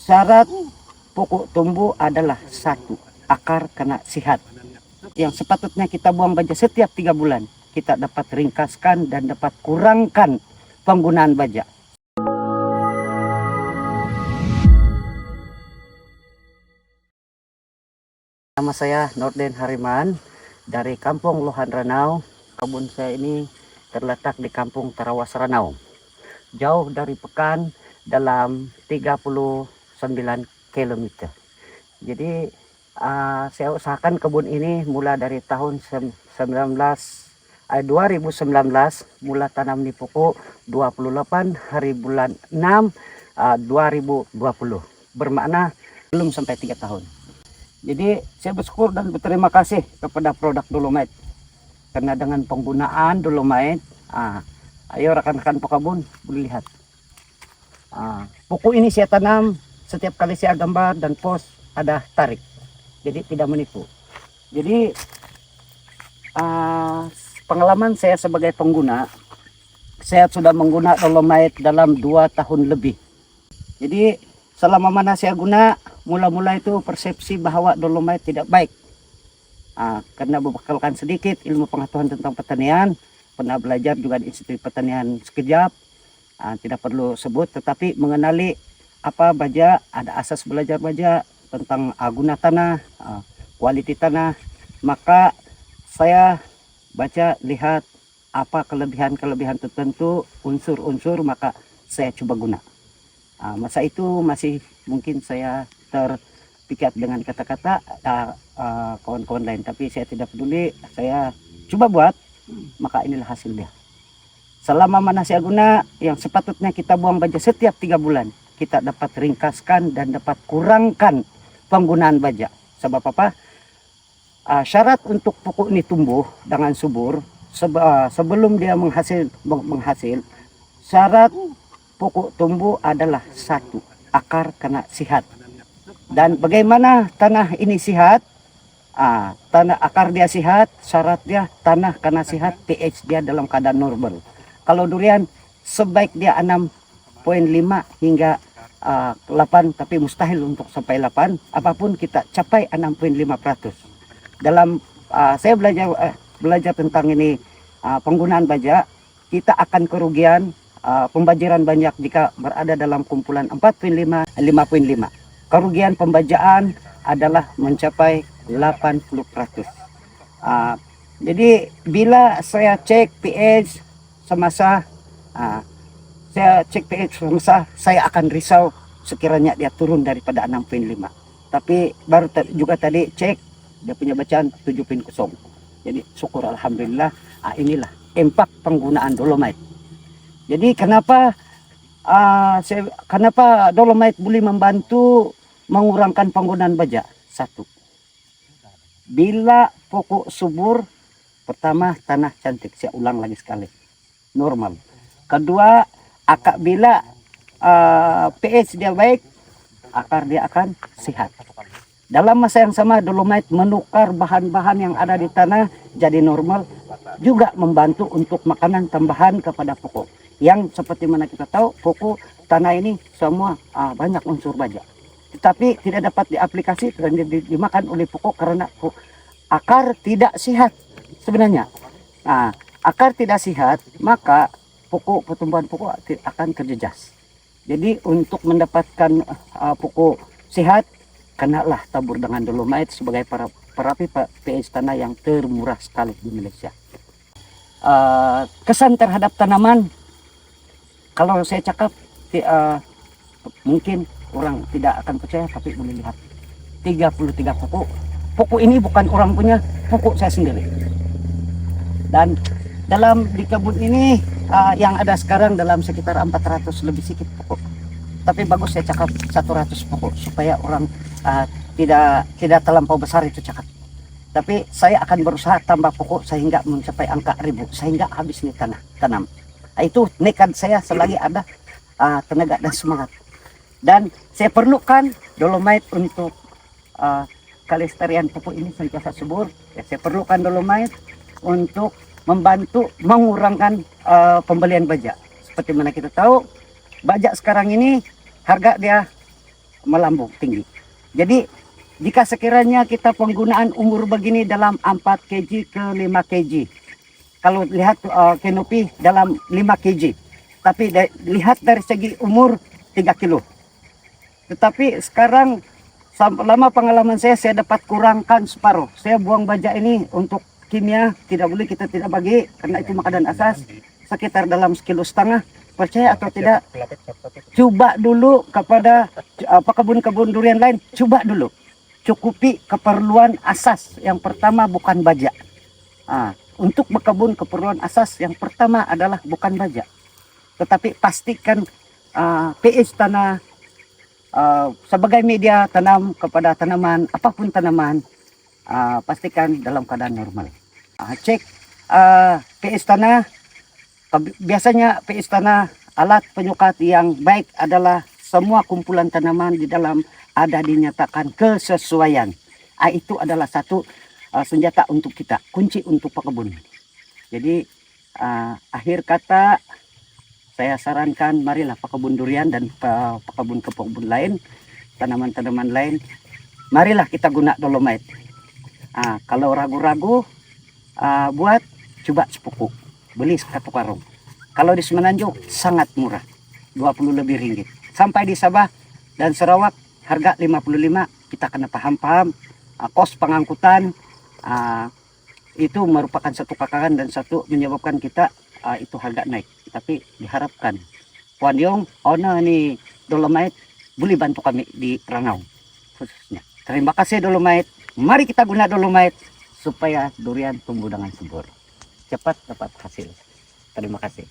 Syarat pokok tumbuh adalah satu, akar kena sihat. Yang sepatutnya kita buang baja setiap 3 bulan, kita dapat ringkaskan dan dapat kurangkan penggunaan baja. Nama saya Norden Hariman dari Kampung Lohan Ranau. Kebun saya ini terletak di Kampung Tarawas Ranau, jauh dari Pekan dalam 39 km. Jadi saya usahakan kebun ini mulai dari tahun 2019, mula tanam di pokok 28 hari bulan 6 2020, bermakna belum sampai 3 tahun. Jadi saya bersyukur dan berterima kasih kepada produk Dolomite, karena dengan penggunaan Dolomite, ayo rekan-rekan pekebun boleh lihat. Pokok ini saya tanam, setiap kali saya gambar dan post ada tarik, jadi tidak menipu. Jadi pengalaman saya sebagai pengguna, saya sudah menggunakan Dolomite dalam 2 tahun lebih. Jadi selama mana saya guna, mula-mula itu persepsi bahwa Dolomite tidak baik, karena berbekalkan sedikit ilmu pengetahuan tentang pertanian, pernah belajar juga di Institut Pertanian sekejap, tidak perlu sebut, tetapi mengenali apa baja, ada asas belajar baja tentang guna tanah, kualiti tanah. Maka saya baca, lihat apa kelebihan-kelebihan tertentu, unsur-unsur, maka saya coba guna. Masa itu masih mungkin saya terpikat dengan kata-kata kawan-kawan lain, tapi saya tidak peduli, saya coba buat, maka inilah hasilnya. Selama mana saya guna, yang sepatutnya kita buang baja setiap 3 bulan, kita dapat ringkaskan dan dapat kurangkan penggunaan baja. Sebab apa? Syarat untuk pokok ini tumbuh dengan subur, sebelum dia menghasil, syarat pokok tumbuh adalah satu, akar kena sihat. Dan bagaimana tanah ini sihat? Tanah akar dia sihat, syarat dia tanah kena sihat, pH dia dalam keadaan normal. Kalau durian sebaik dia 6,5 hingga 8, tapi mustahil untuk sampai 8. Apapun kita capai 6,5%. Dalam saya belajar tentang ini, penggunaan baja, kita akan kerugian pembajaran banyak jika berada dalam kumpulan 4,5, 5,5. Kerugian pembajaan adalah mencapai 80%. Jadi bila saya cek pH semasa saya akan risau sekiranya dia turun daripada 6,5. Tapi baru juga tadi cek dia punya bacaan 7,0. Jadi syukur alhamdulillah. Inilah impak penggunaan Dolomite. Jadi kenapa Dolomite boleh membantu mengurangkan penggunaan baja? Satu, bila pokok subur, pertama tanah cantik, saya ulang lagi sekali, normal. Kedua, bila pH dia baik, akar dia akan sehat. Dalam masa yang sama, Dolomite menukar bahan-bahan yang ada di tanah jadi normal, juga membantu untuk makanan tambahan kepada pokok. Yang seperti mana kita tahu, pokok tanah ini semua banyak unsur baja, tetapi tidak dapat diaplikasi dan dimakan oleh pokok karena akar tidak sehat sebenarnya. Akar tidak sehat, maka pertumbuhan pokok akan terjejas. Jadi untuk mendapatkan pokok sehat, kenalah tabur dengan Dolomite sebagai perapi pH tanah yang termurah sekali di Malaysia. Kesan terhadap tanaman, kalau saya cakap mungkin orang tidak akan percaya, tapi boleh lihat 33 pokok. Pokok ini bukan orang punya, pokok saya sendiri. Dan di kebun ini yang ada sekarang dalam sekitar 400 lebih sedikit pokok. Tapi bagus saya cakap 100 pokok supaya orang tidak terlampau besar itu cakap. Tapi saya akan berusaha tambah pokok sehingga mencapai angka 1000 sehingga habis nih tanam. Itu nekat saya selagi ada tenaga dan semangat. Dan saya perlukan Dolomite untuk kelestarian pokok ini sentiasa subur. Saya perlukan Dolomite untuk membantu mengurangkan pembelian baja. Seperti mana kita tahu, baja sekarang ini harga dia melambung tinggi. Jadi jika sekiranya kita penggunaan umur begini dalam 4 kg ke 5 kg, kalau lihat kanopi dalam 5 kg, tapi lihat dari segi umur 3 kilo. Tetapi sekarang selama pengalaman saya dapat kurangkan separuh. Saya buang baja ini untuk kimia, tidak boleh, kita tidak bagi karena itu makanan asas, sekitar dalam 1,5 kilo. Percaya atau tidak, coba dulu kepada kebun-kebun durian lain, coba dulu cukupi keperluan asas. Yang pertama bukan baja. Untuk berkebun keperluan asas yang pertama adalah bukan baja, tetapi pastikan pH tanah sebagai media tanam kepada tanaman, apapun tanaman, pastikan dalam keadaan normal. Cek pH tanah. Biasanya pH tanah, alat penyukat yang baik adalah semua kumpulan tanaman di dalam ada dinyatakan kesesuaian. Itu adalah satu senjata untuk kita, kunci untuk pekebun. Jadi akhir kata saya sarankan, marilah pekebun durian dan pekebun lain, tanaman-tanaman lain, marilah kita guna dolomite. Kalau ragu-ragu buat, coba sepuku, beli satu karung. Kalau di Semenanjung sangat murah, 20 lebih ringgit. Sampai di Sabah dan Sarawak harga 55. Kita kena paham-paham kos pengangkutan itu merupakan satu kakangan dan satu menyebabkan kita itu harga naik. Tapi diharapkan Puan Yong, owner ini dolomite, boleh bantu kami di Rangau khususnya. Terima kasih dolomite. Mari kita guna dolomite supaya durian tumbuh dengan subur, cepat dapat hasil. Terima kasih.